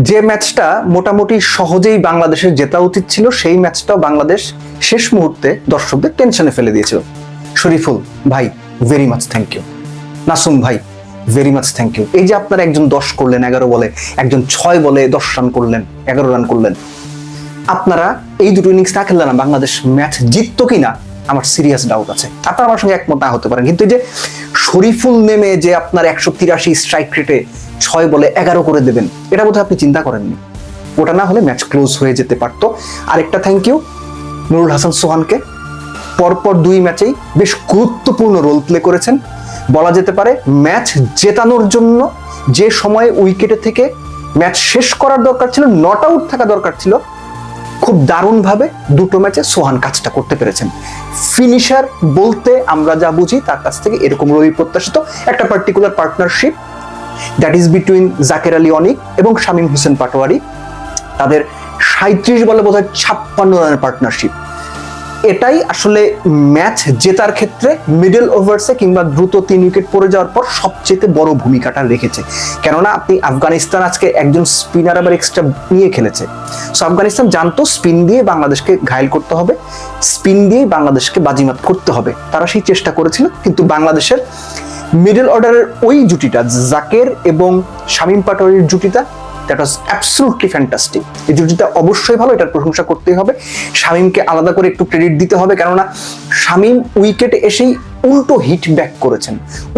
যে ম্যাচটা মোটামুটি সহজেই বাংলাদেশের জেতা উচিত ছিল, সেই ম্যাচটাও বাংলাদেশ শেষ মুহূর্তে দর্শকদের টেনশনে ফেলে দিয়েছিল। শরীফুল ভাই very much thank you, Nasum ভাই ভেরি মাচ থ্যাংক ইউ। এই যে আপনারা একজন 10 করলেন 11 বলে, একজন 6 বলে 10 রান করলেন, 11 রান করলেন, আপনারা এই দুটো ইনিংস না খেললে না বাংলাদেশ ম্যাচ জিততো কিনা আমার সিরিয়াস ডাউট আছে। আপনারা আমার সঙ্গে একমত না হতে পারেন, কিন্তু এই যে শরীফুল নেমে যে আপনার 183 স্ট্রাইক রেটে 6 বলে 11 করে দেবেন, এটা বোধহয় আপনি চিন্তা করেননি। ওটা না হলে ম্যাচ ক্লোজ হয়ে যেতে পারতো। আরেকটা থ্যাংক ইউ নুরুল হাসান সোহানকে, পরপর 2 ম্যাচেই বেশ গুরুত্বপূর্ণ রোল প্লে করেছেন। বলা যেতে পারে ম্যাচ জেতানোর জন্য যে সময়ে উইকেটে থেকে ম্যাচ শেষ করার দরকার ছিল, নট আউট থাকা দরকার ছিল, খুব দারুণভাবে দুটো ম্যাচে সোহান কাজটা করতে পেরেছেন। ফিনিশার বলতে আমরা যা বুঝি তার কাছ থেকে এরকম রবি প্রত্যাশিত একটা particular partnership, that is between Jaker Ali Anik এবং শামীম হোসেন পাটোয়ারি। তাদের 37 বলে বোধহয় 56 রানের পার্টনারশিপ। এটাই আসলে ম্যাচ জেতার ক্ষেত্রে মিডল ওভার্সে কিংবা দ্রুত 3 উইকেট পড়ে যাওয়ার পর সবচেয়ে বড় ভূমিকাটা রেখেছে। কেননা আপনি আফগানিস্তান আজকে একজন স্পিনার আবার এক্সট্রা নিয়ে খেলেছে, সো আফগানিস্তান জানতো স্পিন দিয়ে বাংলাদেশকে ঘায়েল করতে হবে, স্পিন দিয়ে বাংলাদেশকে বাজিমাত করতে হবে। তারা সেই চেষ্টা করেছিল, কিন্তু বাংলাদেশের মিডল অর্ডারের ওই জুটিটা, জাকের এবং শামীম পাটোয়ারির জুটিটা, দ্যাট ওয়াজ অ্যাবসলিউটলি ফ্যান্টাস্টিক। এই জুটিটা অবশ্যই ভালো, এটার প্রশংসা করতেই হবে। শামীমকে আলাদা করে একটু ক্রেডিট দিতে হবে, কেননা শামীম উইকেটে এসেই উল্টো হিট ব্যাক করেছেন,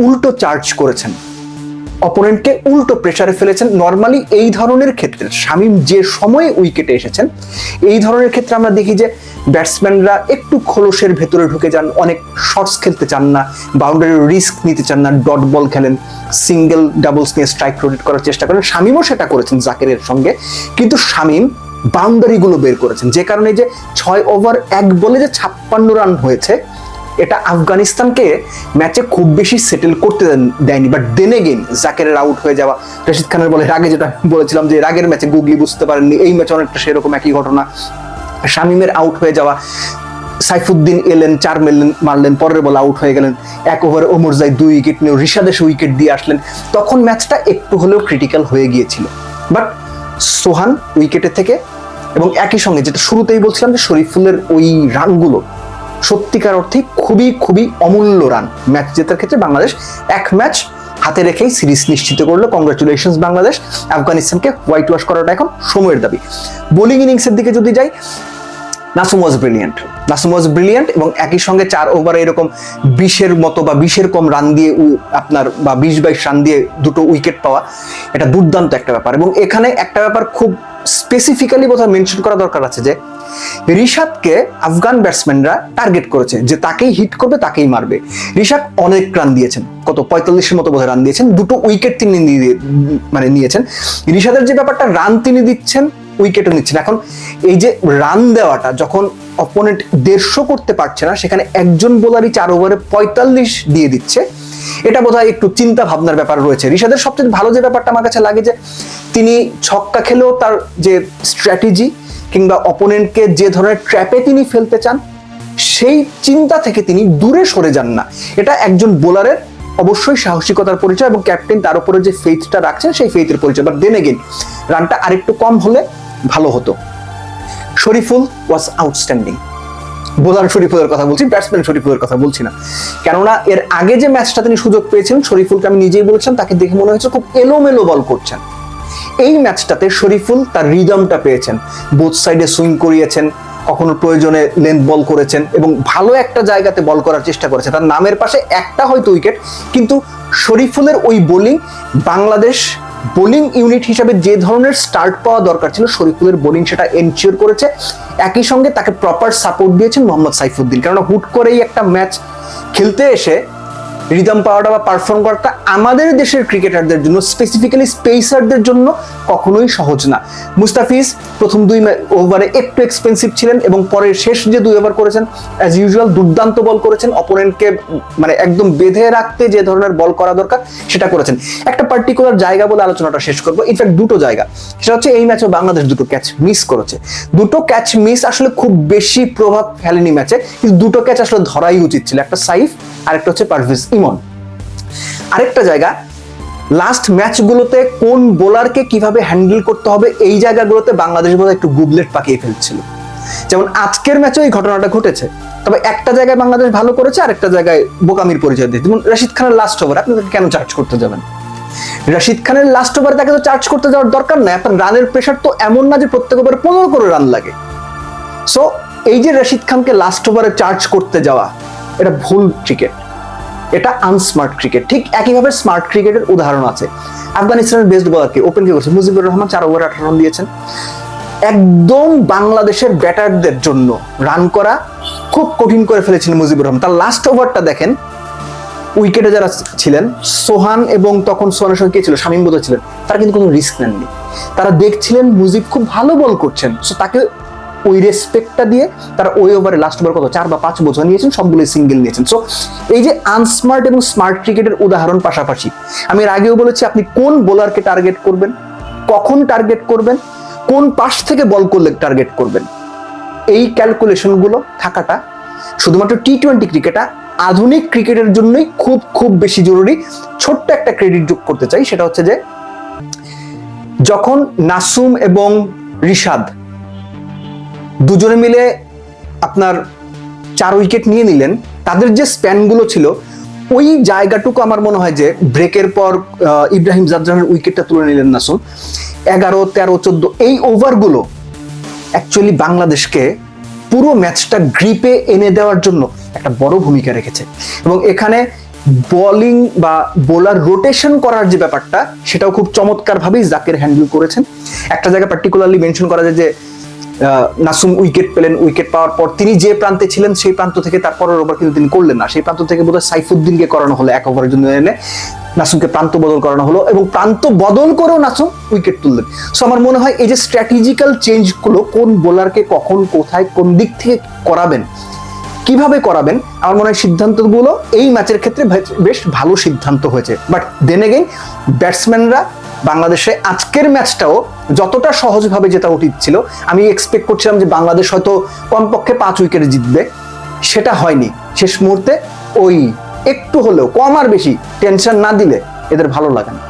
উল্টো চার্জ করেছেন, অপোনেন্টকে উল্টো প্রেসারে ফেলেছেন। নর্মালি এই ধরনের ক্ষেত্রে শামীম যে সময়ে উইকেটে এসেছেন, এই ধরনের ক্ষেত্রে আমরা দেখি যে ব্যাটসম্যানরা একটু খোলসের ভেতরে ঢুকে যান, অনেক শর্টস খেলতে চান না, বাউন্ডারির রিস্ক নিতে চান না, ডট বল খেলেন, সিঙ্গেল ডাবলস নিয়ে স্ট্রাইক রোটেট করার চেষ্টা করেন। শামীমও সেটা করেছেন জাকেরের সঙ্গে, কিন্তু শামীম বাউন্ডারিগুলো বের করেছেন, যে কারণে যে 6 ওভার 1 বলে যে 56 রান হয়েছে, এটা আফগানিস্তানকে ম্যাচে খুব বেশি সেটেল করতে দেয়নি। বাট দেন এগেইন জাকেরের আউট হয়ে যাওয়া, রশিদ খানের বলে আগে যেটা বলেছিলাম যে রাগের ম্যাচে গুগলি বুঝতে পারেননি, এই ম্যাচে অনেকটা সেরকম একই ঘটনা। শামীমের আউট হয়ে যাওয়া, সাইফুদ্দিন এলেন 4 মারলেন, পরের বল আউট হয়ে গেলেন, 1 ওভারে ওমরজাই 2 উইকেট নিয়ে রিশাদ উইকেট দিয়ে আসলেন, তখন ম্যাচটা একটু হলেও ক্রিটিক্যাল হয়ে গিয়েছিল। বাট সোহান উইকেটে থেকে, এবং একই সঙ্গে যেটা শুরুতেই বলছিলাম যে শরীফুলের ওই রানগুলো সত্যিকার অর্থে খুবই খুবই অমূল্য রান। ম্যাচ জেতার ক্ষেত্রে বাংলাদেশ 1 ম্যাচ হাতে রেখেই সিরিজ নিশ্চিত করলো। কংগ্রাচুলেশনস বাংলাদেশ। আফগানিস্তানকে হোয়াইট ওয়াশ করাটা এখন সময়ের দাবি। বোলিং ইনিংসের দিকে যদি যাই, নাসুম ওয়াজ ব্রিলিয়ান্ট, এবং একই সঙ্গে 4 ওভারে এরকম 20-এর মতো বা 20-এর কম রান দিয়ে আপনার বা 20-22 রান দিয়ে দুটো উইকেট পাওয়া, এটা দুর্দান্ত একটা ব্যাপার। এবং এখানে একটা ব্যাপার খুব স্পেসিফিক্যালি বোধহয় মেনশন করা দরকার আছে, যে রিশাদকে আফগান ব্যাটসম্যানরা টার্গেট করেছে যে তাকেই হিট করবে, তাকেই মারবে। রিশাদ অনেক রান দিয়েছেন, কত 45-এর মতো বোধহয় রান দিয়েছেন, 2টো উইকেট তিনি নিয়েছেন। রিশাদের যে ব্যাপারটা, রান তিনি দিচ্ছেন, উইকেটও নিচ্ছেন। এখন এই যে রান দেওয়াটা, যখন অপোনেন্ট 150 করতে পারছে না, সেখানে একজন বোলারই 4 ওভারে 45 দিয়ে দিচ্ছে, এটা বোধহয় একটু চিন্তা ভাবনার ব্যাপার রয়েছে। রিশাদের সবচেয়ে ভালো যে ব্যাপারটা আমার কাছে লাগে, যে তিনি ছক্কা খেলেও তার যে স্ট্র্যাটেজি কিংবা অপোনেন্টকে যে ধরনের ট্র্যাপে তিনি ফেলতে চান, সেই চিন্তা থেকে তিনি দূরে সরে যান না। এটা একজন বোলারের অবশ্যই সাহসিকতার পরিচয়, এবং ক্যাপ্টেন তার উপরে যে ফেইথটা রাখছেন সেই ফেইথের পরিচয়। বাট দেন এগেইন রানটা আরেকটু কম হলে ভালো হতো। Shariful was outstanding. বোলার শরীফুলের কথা বলছি, ব্যাটসম্যান শরীফুলের কথা বলছি না। কেননা এর আগে যে ম্যাচটা তিনি সুযোগ পেয়েছিলেন, শরীফুলকে আমি নিজেই বলেছিলাম তাকে দেখে মনে হয়েছে খুব এলোমেলো বল করছেন। এই ম্যাচটাতে শরীফুল তার রিদমটা পেয়েছেন, বোথ সাইডে সুইং করিয়েছেন, কখনো প্রয়োজনে লেন্থ বল করেছেন, এবং ভালো একটা জায়গাতে বল করার চেষ্টা করেছে। তার নামের পাশে একটা হয়তো উইকেট, কিন্তু শরীফুলের ওই বোলিং, বাংলাদেশ বোলিং ইউনিট হিসাবে যে ধরনের স্টার্ট পাওয়া দরকার ছিল, শরীফুলের বোলিং সেটা এনশিওর করেছে। একই সঙ্গে তাকে প্রপার সাপোর্ট দিয়েছেন মোহাম্মদ সাইফুদ্দিন, কেননা হুট করেই একটা ম্যাচ খেলতে এসে রিদম পাওয়াটা বা পারফর্ম করাটা আমাদের দেশের ক্রিকেটারদের জন্য, স্পেসিফিক্যালি স্পেসারদের জন্য কখনোই সহজ না। মুস্তাফিজ প্রথম 2 ওভারে একটু এক্সপেন্সিভ ছিলেন, এবং পরের শেষ যে 2 ওভার করেছেন অ্যাজ ইউজুয়াল দুর্দান্ত বল করেছেন। অপোনেন্টকে একদম বেঁধে রাখতে যে ধরনের বল করা দরকার সেটা করেছেন। একটা পার্টিকুলার জায়গা বলে আলোচনাটা শেষ করবো, ইনফ্যাক্ট 2টো জায়গা। সেটা হচ্ছে এই ম্যাচে বাংলাদেশ 2টো ক্যাচ মিস করেছে। 2টো ক্যাচ মিস আসলে খুব বেশি প্রভাব ফেলেনি ম্যাচে, কিন্তু 2টো ক্যাচ আসলে ধরাই উচিত ছিল। একটা সাইফ আর একটা হচ্ছে পারভেজ ইমন। আরেকটা জায়গা, লাস্ট ম্যাচগুলোতে কোন বোলারকে কিভাবে হ্যান্ডেল করতে হবে এই জায়গাগুলোতে বাংলাদেশ বোধহয় একটু গুবলেট পাকিয়ে ফেলছিল। যেমন আজকের ম্যাচেও এই ঘটনাটা ঘটেছে, তবে একটা জায়গায় বাংলাদেশ ভালো করেছে, আর একটা জায়গায় বোকামির পরিচয় দিয়েছে। যেমন রাশিদ খানের লাস্ট ওভার, আপনি তাকে কেন চার্জ করতে যাবেন? রাশিদ খানের লাস্ট ওভারে তাকে তো চার্জ করতে যাওয়ার দরকার নাই। আপনার রানের প্রেশার তো এমন না যে প্রত্যেক ওভারে 15 করে রান লাগে। সো এই যে রাশিদ খানকে লাস্ট ওভারে চার্জ করতে যাওয়া, এটা ভুল ক্রিকেট, এটা আনস্মার্ট ক্রিকেট। ঠিক একইভাবে স্মার্ট ক্রিকেটের উদাহরণ আছে। আফগানিস্তানের বেস্ট বোলারকে ওপেন কে করছে মুজিবুর রহমান, 4 ওভারে 18 রান দিয়েছেন। একদম বাংলাদেশের ব্যাটারদের জন্য রান করা খুব কঠিন করে ফেলেছিলেন মুজিবুর রহমান। তার লাস্ট ওভারটা দেখেন, উইকেটে যারা ছিলেন সোহান এবং তখন সোহানের সঙ্গে কে ছিল, শামীম বোধহয় ছিলেন, তারা কিন্তু কোনো রিস্ক নেননি। তারা দেখছিলেন মুজিব খুব ভালো বল করছেন, সো তাকে ওই রেসপেক্টটা দিয়ে তারা ওই ওভারে লাস্ট ওভার কত 4 বা 5 বোঝা নিয়েছেন, সবগুলোই সিঙ্গেল নিয়েছেন। সো এই যে আনস্মার্ট এবং স্মার্ট ক্রিকেটের উদাহরণ পাশাপাশি, আমি এর আগেও বলেছি আপনি কোন বোলারকে টার্গেট করবেন, কখন টার্গেট করবেন, কোন পাশ থেকে বল করলে টার্গেট করবেন, এই ক্যালকুলেশনগুলো থাকাটা শুধুমাত্র টি-20 ক্রিকেটা আধুনিক ক্রিকেটের জন্যই খুব খুব বেশি জরুরি। ছোট্ট একটা ক্রেডিট যোগ করতে চাই, সেটা হচ্ছে যে যখন নাসুম এবং রিশাদ দুজনে মিলে আপনার 4 উইকেট নিয়ে নিলেন, তাদের যে স্প্যানগুলো ছিল ওই জায়গাটুকু আমার মনে হয় যে ব্রেকের পর ইব্রাহিম জাদরানের উইকেটটা তুলে নিলেন নাসুম, 11, 13, 14 এই ওভারগুলো অ্যাকচুয়ালি বাংলাদেশকে পুরো ম্যাচটা গ্রিপে এনে দেওয়ার জন্য একটা বড় ভূমিকা রেখেছে। এবং এখানে বোলিং বা বোলার রোটেশন করার যে ব্যাপারটা, সেটাও খুব চমৎকার ভাবেই জাকির হ্যান্ডেল করেছেন। একটা জায়গায় পার্টিকুলারলি মেনশন করা যায় যে নাসুম উইকেট পেলেন, উইকেট পাওয়ার পর তিনি যে প্রান্তে ছিলেন সেই প্রান্ত থেকে তারপরের ওভার কিন্তু তিনি করলেন না, সেই প্রান্ত থেকে বোধহয় সাইফুদ্দিনকে করানো হলো 1 ওভারের জন্য, এনে নাসুমকে প্রান্ত বদল করানো হলো এবং প্রান্ত বদল করেও নাসুম উইকেট তুললেন। সো আমার মনে হয় এই যে স্ট্র্যাটেজিক্যাল চেঞ্জগুলো, কোন বোলারকে কখন কোথায় কোন দিক থেকে করাবেন, কিভাবে করাবেন, আমার মনে হয় সিদ্ধান্তগুলো এই ম্যাচের ক্ষেত্রে বেশ ভালো সিদ্ধান্ত হয়েছে। বাট দেন এগেইন ব্যাটসম্যানরা বাংলাদেশে আজকের ম্যাচটাও যতটা সহজভাবে জেতা উচিত ছিল, আমি এক্সপেক্ট করছিলাম যে বাংলাদেশ হয়তো কমপক্ষে 5 উইকেটে জিতবে, সেটা হয়নি। শেষ মুহূর্তে ওই একটু হলেও কম আর বেশি টেনশন না দিলে এদের ভালো লাগে না।